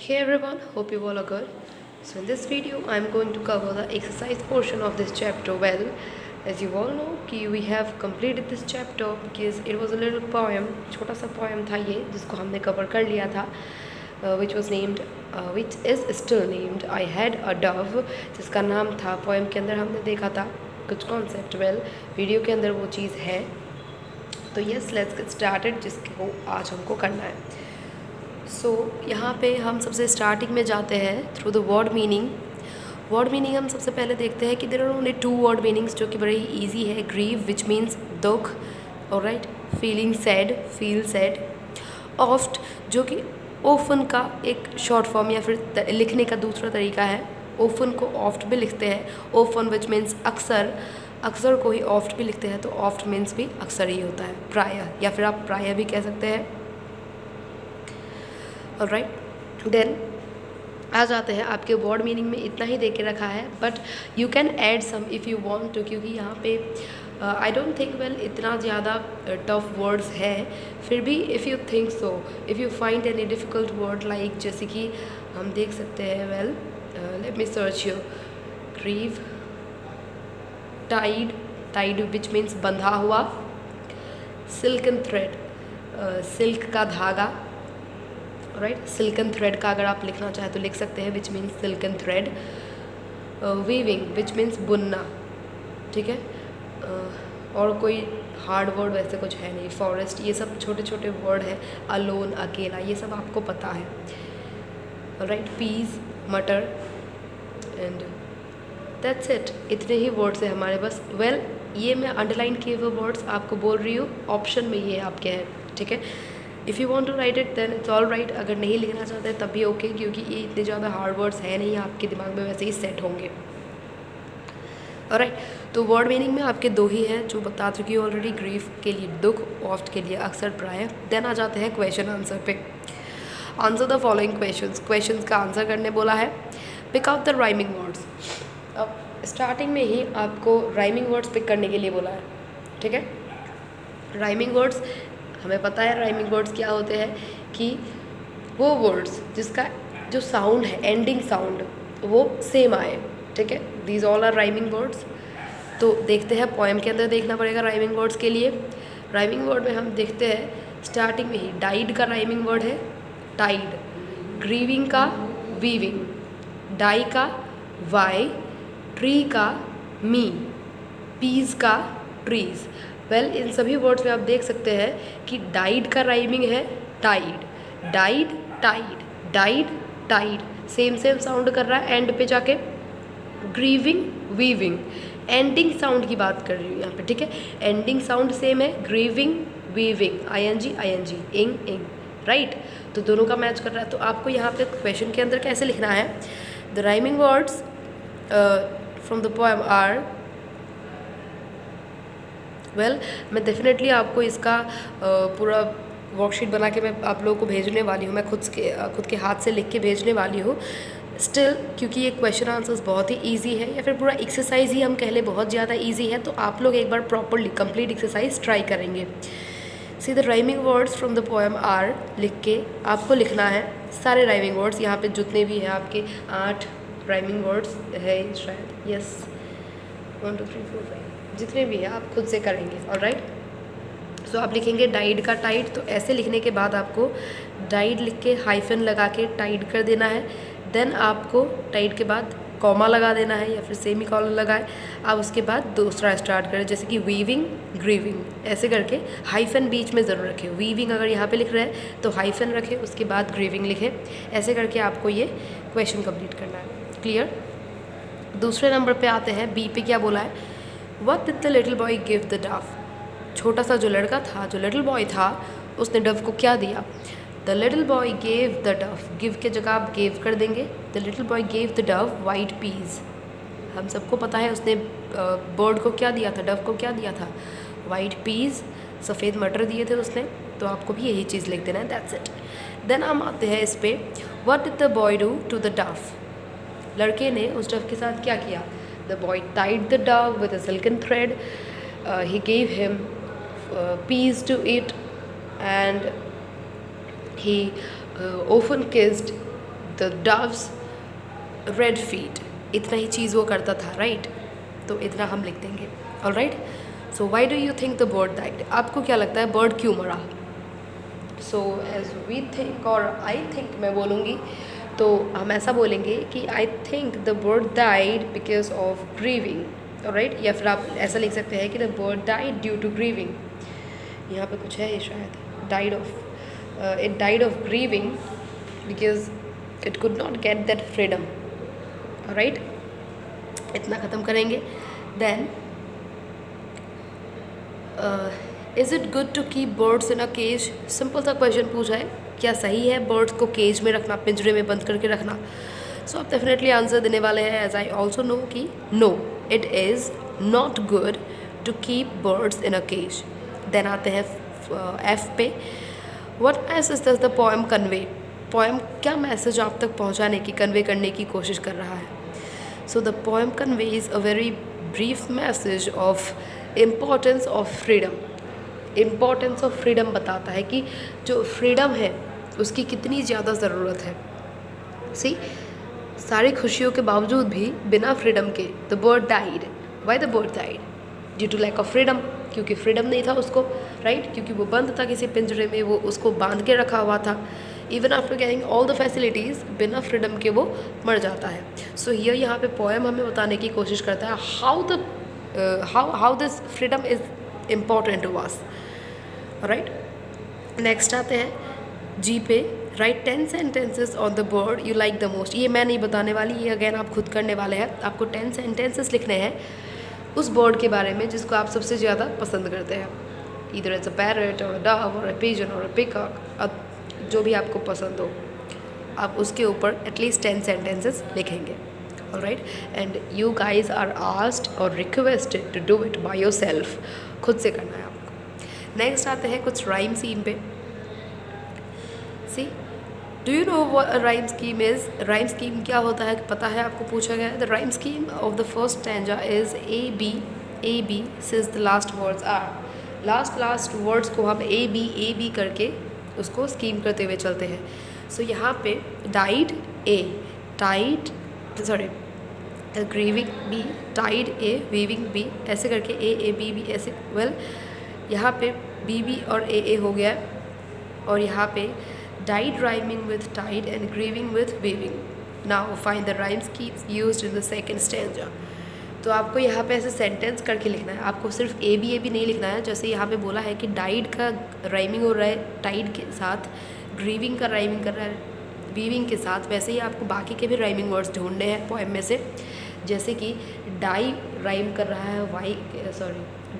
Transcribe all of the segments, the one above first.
Hey everyone, hope you all are good. So in this video, I'm going to cover the exercise portion of this chapter. Well, as you all know, कि we have completed this chapter because it was a little poem, छोटा सा poem था ये जिसको हमने cover कर लिया था, which is still named I Had a Dove, जिसका नाम था poem के अंदर हमने देखा था कुछ concept. Well, वीडियो के अंदर वो चीज़ है. तो yes, let's get started जिसको आज हमको करना है. सो यहाँ पे हम सबसे स्टार्टिंग में जाते हैं through the word meaning. Word meaning हम सबसे पहले देखते हैं कि there are only 2 word meanings जो कि बड़े ही ईजी है. ग्रीव विच मीन्स दुख, alright, feeling sad, feel sad. Oft जो कि ओफन का एक शॉर्ट फॉर्म या फिर लिखने का दूसरा तरीका है. ओफन को ऑफ्ट भी लिखते हैं. ओफन विच मीन्स अक्सर, अक्सर को ही ऑफ्ट भी लिखते हैं. तो ऑफ्ट मीन्स भी अक्सर ही होता है. प्रायः या फिर आप प्रायः भी कह सकते हैं. ऑलराइट, देन आ जाते हैं आपके वर्ड मीनिंग में इतना ही दे के रखा है, but you can add some if you want to, क्योंकि यहाँ पे आई डोंट थिंक वेल इतना ज़्यादा टफ वर्ड्स है. फिर भी if you think so, if you find any difficult word like जैसे कि हम देख सकते हैं. Well let me search you. Grieve, tied, tied which means बंधा हुआ. सिल्कन थ्रेड, सिल्क का धागा, राइट. सिल्कन थ्रेड का अगर आप लिखना चाहें तो लिख सकते हैं which means silken thread. Weaving which means बुनना, ठीक है. और कोई हार्ड वर्ड वैसे कुछ है नहीं. फॉरेस्ट, ये सब छोटे छोटे वर्ड हैं. अलोन, अकेला, ये सब आपको पता है, राइट. पीस, मटर, एंड दैट्स इट. इतने ही वर्ड्स हैं हमारे पास. वेल ये मैं अंडरलाइन किए हुए वर्ड्स आपको बोल रही हूँ. ऑप्शन में ये आपके हैं, ठीक है. If you want to write it then it's all right. अगर नहीं लिखना चाहते तब भी ओके, क्योंकि ये इतने ज़्यादा हार्ड वर्ड्स हैं नहीं, आपके दिमाग में वैसे ही सेट होंगे. ऑलराइट, तो वर्ड मीनिंग में आपके 2 ही हैं जो बता चुकी हूँ ऑलरेडी. ग्रीफ के लिए दुख, ऑफ्ट के लिए अक्सर, प्राय. देन आ जाते हैं क्वेश्चन आंसर पे. Answer the following questions. Questions का आंसर करने बोला है. Pick out the rhyming words. अब स्टार्टिंग में ही आपको राइमिंग वर्ड्स पिक करने के लिए बोला है, ठीक है. राइमिंग वर्ड्स हमें पता है. राइमिंग वर्ड्स क्या होते हैं कि वो वर्ड्स जिसका जो साउंड है, एंडिंग साउंड, वो सेम आए, ठीक है. These all are rhyming words. तो देखते हैं पोएम के अंदर देखना पड़ेगा राइमिंग वर्ड्स के लिए. राइमिंग वर्ड में हम देखते हैं स्टार्टिंग में ही डाइड का राइमिंग वर्ड है टाइड. ग्रीविंग का वीविंग. डाई का वाई. ट्री का मी. पीस का ट्रीज. वेल इन सभी वर्ड्स में आप देख सकते हैं कि डाइड का राइमिंग है tied. Died, tied, died, tied, same same sound कर रहा है एंड पे जाके. ग्रीविंग, वीविंग, एंडिंग साउंड की बात कर रही हूँ यहाँ पे, ठीक है. एंडिंग साउंड सेम है. ग्रीविंग, वीविंग, आईएनजी, आईएनजी, इंग, इंग, राइट. तो दोनों का मैच कर रहा है. तो आपको यहाँ पे क्वेश्चन के अंदर कैसे लिखना है. The rhyming words from the poem are. Well मैं डेफिनेटली आपको इसका पूरा वर्कशीट बना के मैं आप लोगों को भेजने वाली हूँ. मैं खुद के हाथ से लिख के भेजने वाली हूँ. स्टिल क्योंकि ये क्वेश्चन आंसर्स बहुत ही इजी है, या फिर पूरा एक्सरसाइज ही हम कह लें बहुत ज़्यादा इजी है, तो आप लोग एक बार प्रॉपरली कंप्लीट एक्सरसाइज ट्राई करेंगे. See the rhyming words from the poem are. लिख के आपको लिखना है सारे राइमिंग वर्ड्स. यहाँ पे जितने भी हैं आपके 8 राइमिंग वर्ड्स है शायद. यस, 1 2 3 4 5 जितने भी हैं आप खुद से करेंगे. ऑलराइट, सो आप लिखेंगे डाइड का टाइड. तो ऐसे लिखने के बाद आपको डाइड लिख के हाइफन लगा के टाइड कर देना है. देन आपको टाइड के बाद कॉमा लगा देना है या फिर सेमी कॉलन लगाए. आप उसके बाद दूसरा स्टार्ट करें, जैसे कि वीविंग, ग्रीविंग, ऐसे करके. हाइफन बीच में ज़रूर रखें. वीविंग अगर यहाँ पे लिख रहे हैं तो हाइफन रखें, उसके बाद ग्रीविंग लिखें. ऐसे करके आपको ये क्वेश्चन कंप्लीट करना है. क्लियर. दूसरे नंबर पे आते हैं. बी पे क्या बोला है. What did the little boy give the dove? छोटा सा जो लड़का था, जो लिटिल बॉय था, उसने डव को क्या दिया. The little boy gave the dove. Give के जगह आप गेव कर देंगे. The little boy gave the dove white peas. हम सबको पता है उसने बर्ड को क्या दिया था, डव को क्या दिया था, वाइट पीस, सफ़ेद मटर दिए थे उसने. तो आपको भी यही चीज़ लिख देना है. That's it. देन हम आते हैं इस पे. What did the boy do to the dove? लड़के ने उस डव के साथ क्या किया. The boy tied the dove with a silken thread. He gave him peas to eat, and he often kissed the doves red feet, इतना ही चीज़ वो करता था, राइट? तो इतना हम लिख देंगे, alright. So why do you think the bird died? आपको क्या लगता है बर्ड क्यों मरा? सो एज वी थिंक और आई थिंक मैं बोलूँगी, तो हम ऐसा बोलेंगे कि I think the bird died because of grieving, right? या फिर आप ऐसा लिख सकते हैं कि the bird died due to grieving. यहाँ पे कुछ है ये शायद, died of it died of grieving because it could not get that freedom, right? इतना ख़त्म करेंगे। Then is it good to keep birds in a cage? Simple सा क्वेश्चन पूछा है, क्या सही है बर्ड्स को केज में रखना, पिंजरे में बंद करके रखना? सो आप डेफिनेटली आंसर देने वाले हैं एज आई ऑल्सो नो कि no, it is not good to keep birds in a cage. Then आते हैं एफ पे, what message does the poem convey? Poem क्या मैसेज आप तक पहुंचाने की, कन्वे करने की कोशिश कर रहा है? So the poem conveys a very brief message of importance of freedom. Importance of freedom बताता है कि जो फ्रीडम है उसकी कितनी ज़्यादा ज़रूरत है। सी, सारी खुशियों के बावजूद भी बिना फ्रीडम के the bird died. Why the bird died? Due to lack of freedom, क्योंकि फ्रीडम नहीं था उसको, राइट? क्योंकि वो बंद था किसी पिंजरे में, वो उसको बांध के रखा हुआ था। Even after getting all the facilities, बिना फ्रीडम के वो मर जाता है। सो हियर यहाँ पे पोएम हमें बताने की कोशिश करता है how this freedom is important to us, right? Next आते हैं जी पे, write 10 sentences on the bird you like the most. ये मैं नहीं बताने वाली, ये अगेन आप खुद करने वाले हैं। आपको 10 सेंटेंसेस लिखने हैं उस बर्ड के बारे में जिसको आप सबसे ज़्यादा पसंद करते हैं। ईदर इट्स अ पैरट और अ डव और अ पिजन और अ पिकॉक, जो भी आपको पसंद हो, आप उसके ऊपर एटलीस्ट 10 सेंटेंसेस लिखेंगे, alright? And you guys are asked और requested to do it by yourself, खुद से करना है आपको। नेक्स्ट आते हैं कुछ राइम स्कीम पे। See, do you know what a rhyme scheme is? Rhyme scheme क्या होता है पता है आपको? पूछा गया है। The rhyme scheme of the first stanza is A B since the last words are. Last words को हम ए बी करके उसको स्कीम करते हुए चलते हैं। सो यहाँ पे died A, tide sorry grieving B, tide A, weaving B, ऐसे करके ए बी ऐसे, वेल यहाँ पे बी और ए हो गया, और यहाँ पे died rhyming with tide and grieving with weaving. Now find the rhyme schemes used in the second stanza. तो आपको यहाँ पे ऐसे सेंटेंस करके लिखना है। आपको सिर्फ ए बी नहीं लिखना है। जैसे यहाँ पे बोला है कि डाइड का राइमिंग हो रहा है टाइड के साथ, ग्रीविंग का राइमिंग कर रहा है वीविंग के साथ, वैसे ही आपको बाकी के भी राइमिंग वर्ड्स ढूंढने हैं पोएम में से। जैसे कि डाई राइम कर रहा है वाई, सॉरी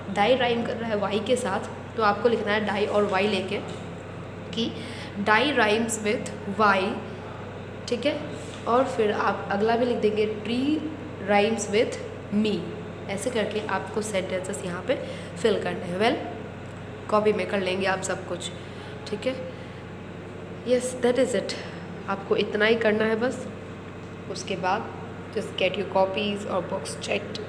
डाई राइम कर रहा है वाई के साथ, तो आपको लिखना है डाई और वाई लेके कि डाई राइम्स विथ वाई, ठीक है? और फिर आप अगला भी लिख देंगे ट्री राइम्स विथ मी। ऐसे करके आपको सेंटेंसेस यहाँ पे फिल करने हैं। वेल, कॉपी में कर लेंगे आप सब कुछ, ठीक है? Yes, that is it. आपको इतना ही करना है बस। उसके बाद जस्ट गेट योर कॉपीज़ और बुक्स चेक्ड